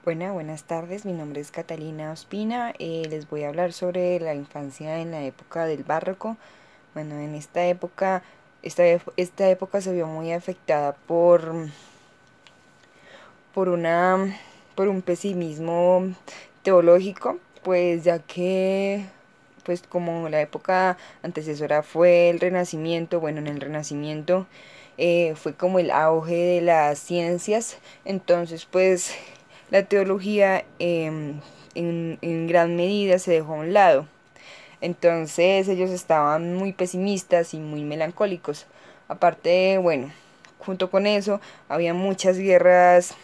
Buenas tardes, mi nombre es Catalina Ospina. Les voy a hablar sobre la infancia en la época del barroco. Bueno, en esta época, esta época se vio muy afectada por una, por un pesimismo teológico, pues ya que, pues como la época antecesora fue el Renacimiento, bueno, en el Renacimiento fue como el auge de las ciencias, entonces pues la teología en gran medida se dejó a un lado. Entonces ellos estaban muy pesimistas y muy melancólicos. Aparte, bueno, junto con eso había muchas guerras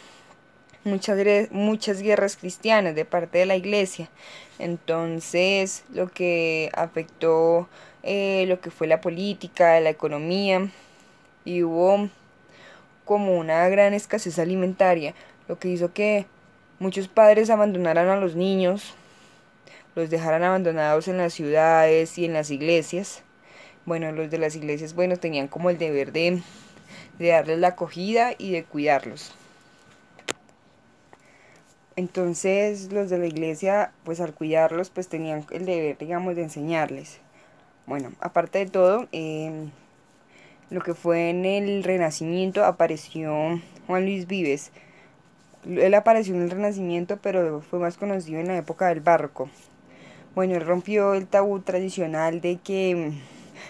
cristianas de parte de la iglesia. Entonces, lo que afectó lo que fue la política, la economía, y hubo como una gran escasez alimentaria, lo que hizo que muchos padres abandonaran a los niños, los dejaran abandonados en las ciudades y en las iglesias. Bueno, los de las iglesias, bueno, tenían como el deber de darles la acogida y de cuidarlos. Entonces los de la iglesia, pues al cuidarlos, pues tenían el deber, digamos, de enseñarles. Bueno, aparte de todo, lo que fue en el Renacimiento apareció Juan Luis Vives. Él apareció en el Renacimiento, pero fue más conocido en la época del Barroco. Bueno, él rompió el tabú tradicional de que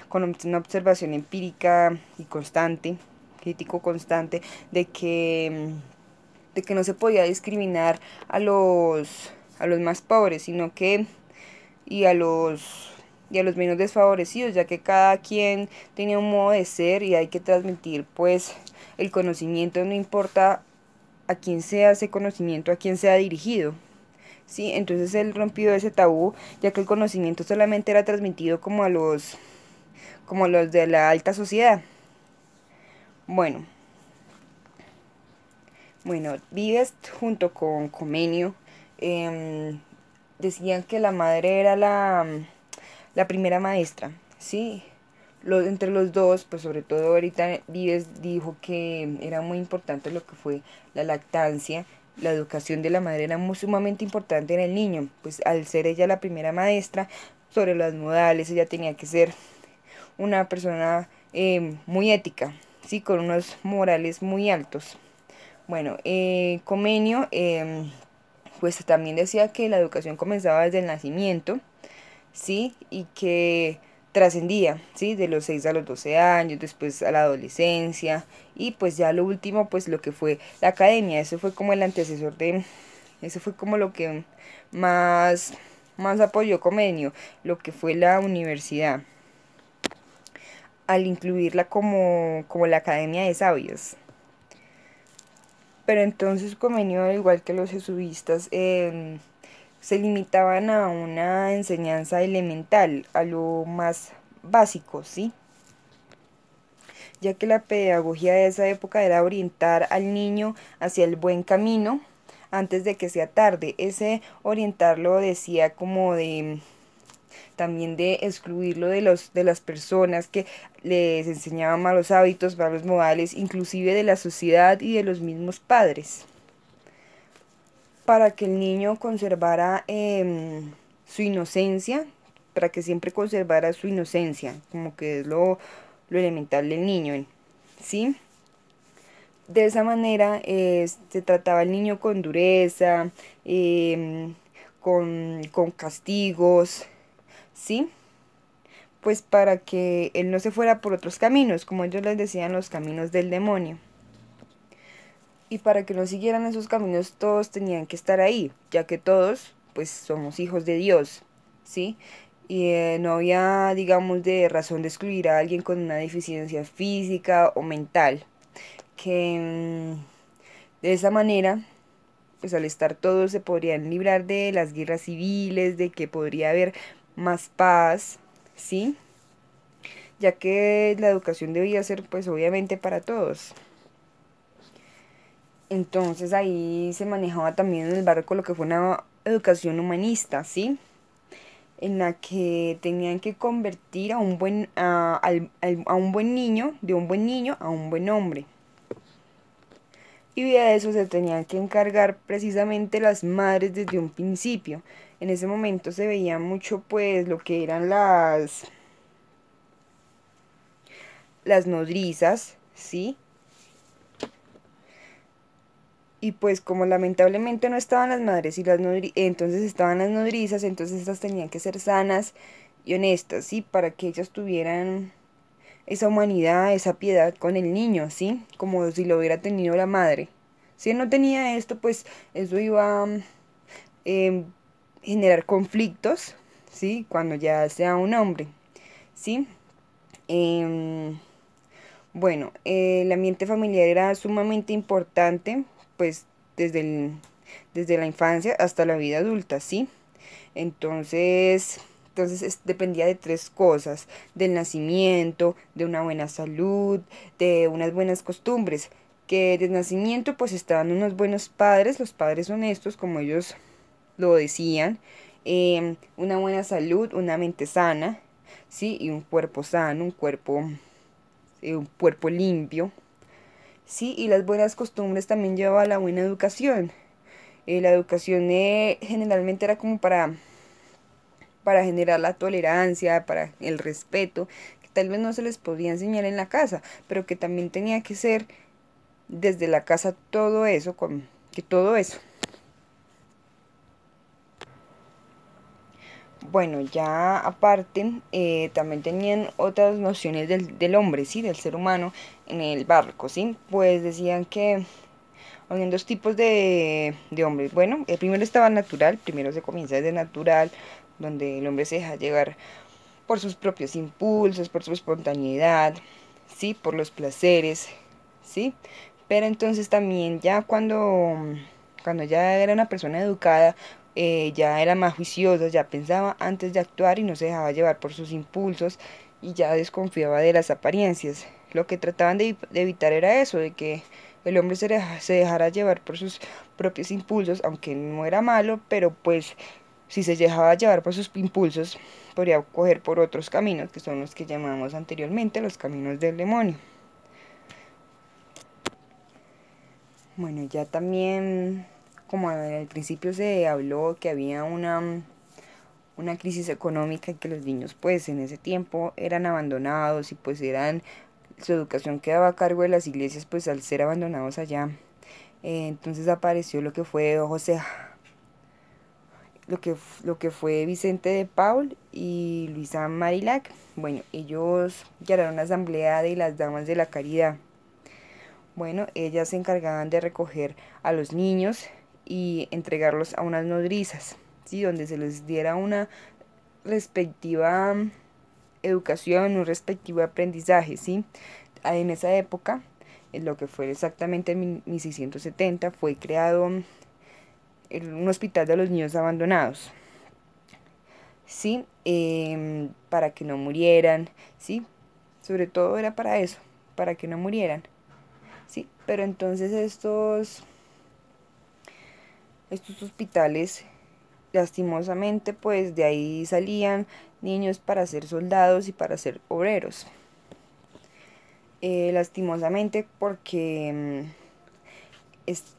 con una observación empírica y constante, crítico constante, de que no se podía discriminar a los más pobres, sino que y y a los menos desfavorecidos, ya que cada quien tenía un modo de ser y hay que transmitir pues el conocimiento, no importa a quién sea ese conocimiento, a quién sea dirigido. Sí, entonces él rompió ese tabú, ya que el conocimiento solamente era transmitido como a los de la alta sociedad. Bueno, Vives junto con Comenio em, decían que la madre era la primera maestra, ¿sí? Entre los dos, pues sobre todo ahorita Vives dijo que era muy importante lo que fue la lactancia, la educación de la madre era muy sumamente importante en el niño, pues al ser ella la primera maestra, sobre los modales, ella tenía que ser una persona muy ética, ¿sí? Con unos morales muy altos. Bueno, Comenio pues también decía que la educación comenzaba desde el nacimiento, ¿sí? Y que trascendía, ¿sí? De los 6 a los 12 años, después a la adolescencia y pues ya lo último, pues lo que fue la academia, eso fue como el antecesor eso fue como lo que más, más apoyó Comenio, lo que fue la universidad, al incluirla como la academia de sabios. Pero entonces Comenio, al igual que los jesuitas, se limitaban a una enseñanza elemental, a lo más básico, ¿sí? Ya que la pedagogía de esa época era orientar al niño hacia el buen camino antes de que sea tarde. Ese orientarlo decía como de también de excluirlo de las personas que les enseñaban malos hábitos, malos modales, inclusive de la sociedad y de los mismos padres, para que el niño conservara su inocencia, para que siempre conservara su inocencia, como que es lo elemental del niño, ¿sí? De esa manera se trataba al niño con dureza, con castigos, ¿sí? Pues para que él no se fuera por otros caminos, como ellos les decían, los caminos del demonio. Y para que no siguieran esos caminos todos tenían que estar ahí, ya que todos pues somos hijos de Dios, ¿sí? Y no había, digamos, de razón de excluir a alguien con una deficiencia física o mental, que de esa manera, pues al estar todos se podrían librar de las guerras civiles, de que podría haber más paz, ¿sí? Ya que la educación debía ser pues obviamente para todos. Entonces ahí se manejaba también en el barco lo que fue una educación humanista, ¿sí? En la que tenían que convertir a un a un buen niño, de un buen niño a un buen hombre. y de eso se tenían que encargar precisamente las madres desde un principio. En ese momento se veía mucho pues lo que eran las nodrizas, ¿sí? Y pues como lamentablemente no estaban las madres y entonces estaban las nodrizas, entonces estas tenían que ser sanas y honestas, ¿sí? Para que ellas tuvieran esa humanidad, esa piedad con el niño, ¿sí? Como si lo hubiera tenido la madre. Si él no tenía esto, pues eso iba a em, generar conflictos, ¿sí? Cuando ya sea un hombre, ¿sí? Em, bueno, el ambiente familiar era sumamente importante, pues desde desde la infancia hasta la vida adulta, ¿sí? Dependía de tres cosas: del nacimiento, de una buena salud, de unas buenas costumbres. Que de nacimiento pues estaban unos buenos padres, los padres honestos, como ellos lo decían, una buena salud, una mente sana, ¿sí? Y un cuerpo sano, un cuerpo limpio, ¿sí? Y las buenas costumbres también llevaba a la buena educación. La educación generalmente era como para generar la tolerancia, para el respeto, que tal vez no se les podía enseñar en la casa, pero que también tenía que ser desde la casa todo eso, que todo eso. Bueno, ya aparte, también tenían otras nociones del hombre, ¿sí? Del ser humano en el barco, ¿sí? Pues decían que habían dos tipos de hombres. Bueno, el primero estaba natural, primero se comienza desde natural, donde el hombre se deja llevar por sus propios impulsos, por su espontaneidad, ¿sí? Por los placeres, ¿sí? Pero entonces también ya cuando ya era una persona educada, ya era más juiciosa, ya pensaba antes de actuar y no se dejaba llevar por sus impulsos y ya desconfiaba de las apariencias. Lo que trataban de evitar era eso, de que el hombre se dejara llevar por sus propios impulsos, aunque no era malo, pero pues si se dejaba llevar por sus impulsos, podría coger por otros caminos, que son los que llamamos anteriormente los caminos del demonio. Bueno, ya también, como al principio se habló que había una crisis económica y que los niños pues en ese tiempo eran abandonados y pues su educación quedaba a cargo de las iglesias pues al ser abandonados allá. Entonces apareció lo que fue lo que fue Vicente de Paul y Luisa Marilac. Bueno, ellos crearon una asamblea de las damas de la caridad. Bueno, ellas se encargaban de recoger a los niños y entregarlos a unas nodrizas, ¿sí? Donde se les diera una respectiva educación, un respectivo aprendizaje, ¿sí? En esa época, en lo que fue exactamente en 1670, fue creado un hospital de los niños abandonados, ¿sí? Para que no murieran, ¿sí? Sobre todo era para eso, para que no murieran, ¿sí? Pero entonces estos hospitales, lastimosamente, pues de ahí salían niños para ser soldados y para ser obreros. Lastimosamente porque es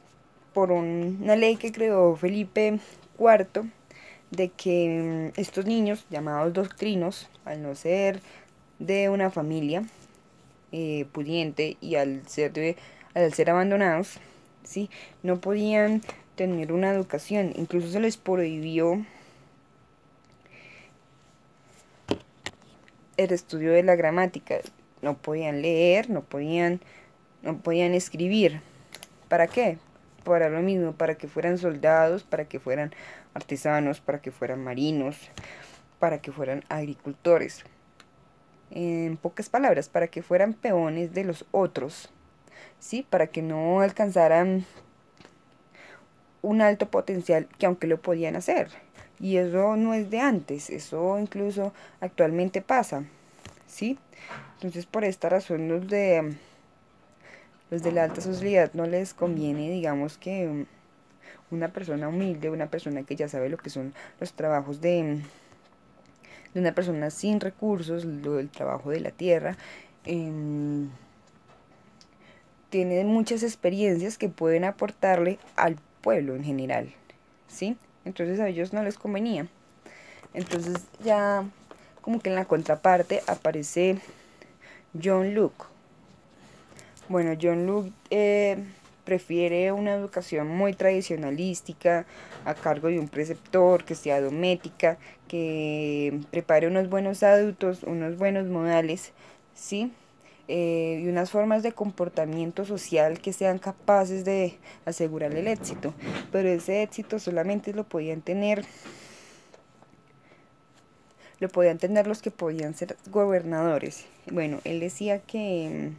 por una ley que creó Felipe IV, de que estos niños llamados doctrinos, al no ser de una familia pudiente y al ser abandonados, ¿sí? No podían tener una educación, incluso se les prohibió el estudio de la gramática, no podían leer, no podían escribir. ¿Para qué? Para lo mismo, para que fueran soldados, para que fueran artesanos, para que fueran marinos, para que fueran agricultores. En pocas palabras, para que fueran peones de los otros, ¿sí? Para que no alcanzaran un alto potencial que aunque lo podían hacer. Y eso no es de antes, eso incluso actualmente pasa, ¿sí? Entonces por esta razón los de la alta sociedad no les conviene, digamos que una persona humilde, una persona que ya sabe lo que son los trabajos de una persona sin recursos, lo del trabajo de la tierra, tiene muchas experiencias que pueden aportarle al pueblo en general, ¿sí? Entonces a ellos no les convenía. Entonces ya como que en la contraparte aparece John Locke. Bueno, John Locke prefiere una educación muy tradicionalística, a cargo de un preceptor, que sea domética, que prepare unos buenos adultos, unos buenos modales, ¿sí? Y unas formas de comportamiento social que sean capaces de asegurar el éxito. Pero ese éxito solamente lo podían tener los que podían ser gobernadores. Bueno, él decía que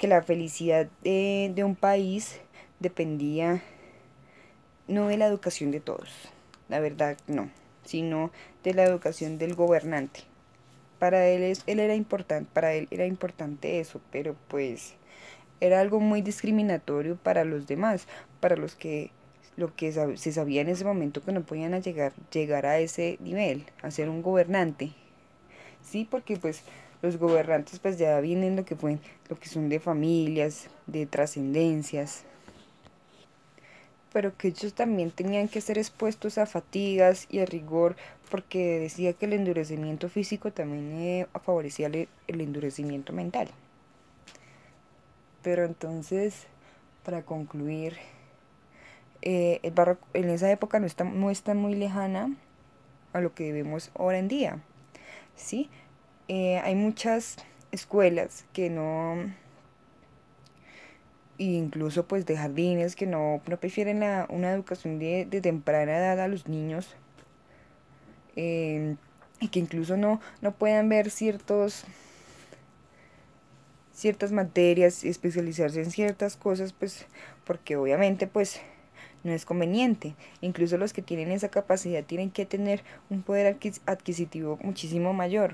la felicidad de un país dependía no de la educación de todos, la verdad no, sino de la educación del gobernante. Para él era importante eso, pero pues era algo muy discriminatorio para los demás, para los que se sabía en ese momento que no podían llegar a ese nivel, a ser un gobernante. Sí, porque pues los gobernantes pues ya vienen lo que son de familias, de trascendencias, pero que ellos también tenían que ser expuestos a fatigas y a rigor, porque decía que el endurecimiento físico también favorecía el endurecimiento mental. Pero entonces, para concluir, el barroco en esa época no está muy lejana a lo que vemos ahora en día, ¿sí? Hay muchas escuelas que no, incluso pues de jardines que no prefieren una educación de temprana edad a los niños, y que incluso no puedan ver ciertas materias y especializarse en ciertas cosas, pues porque obviamente pues no es conveniente. Incluso los que tienen esa capacidad tienen que tener un poder adquisitivo muchísimo mayor,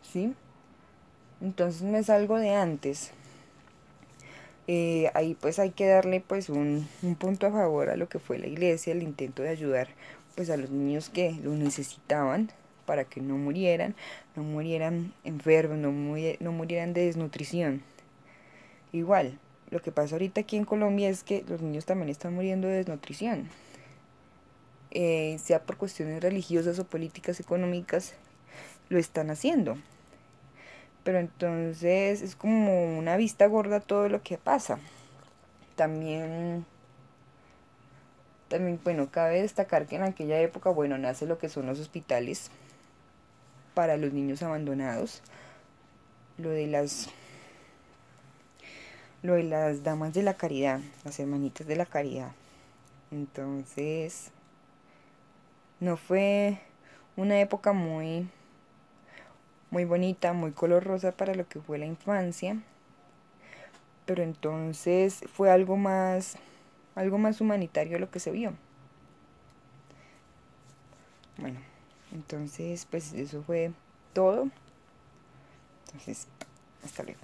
¿sí? Entonces no es algo de antes. Ahí pues hay que darle pues un punto a favor a lo que fue la iglesia, el intento de ayudar pues a los niños que lo necesitaban para que no murieran enfermos, no murieran de desnutrición. Igual, lo que pasa ahorita aquí en Colombia es que los niños también están muriendo de desnutrición, sea por cuestiones religiosas o políticas económicas, lo están haciendo. Pero entonces es como una vista gorda todo lo que pasa. También, bueno, cabe destacar que en aquella época, bueno, nace lo que son los hospitales para los niños abandonados, lo de lo de las damas de la caridad, las hermanitas de la caridad. Entonces, no fue una época muy bonita, muy color rosa para lo que fue la infancia, pero entonces fue algo más humanitario lo que se vio. Bueno, entonces pues eso fue todo. Entonces, hasta luego.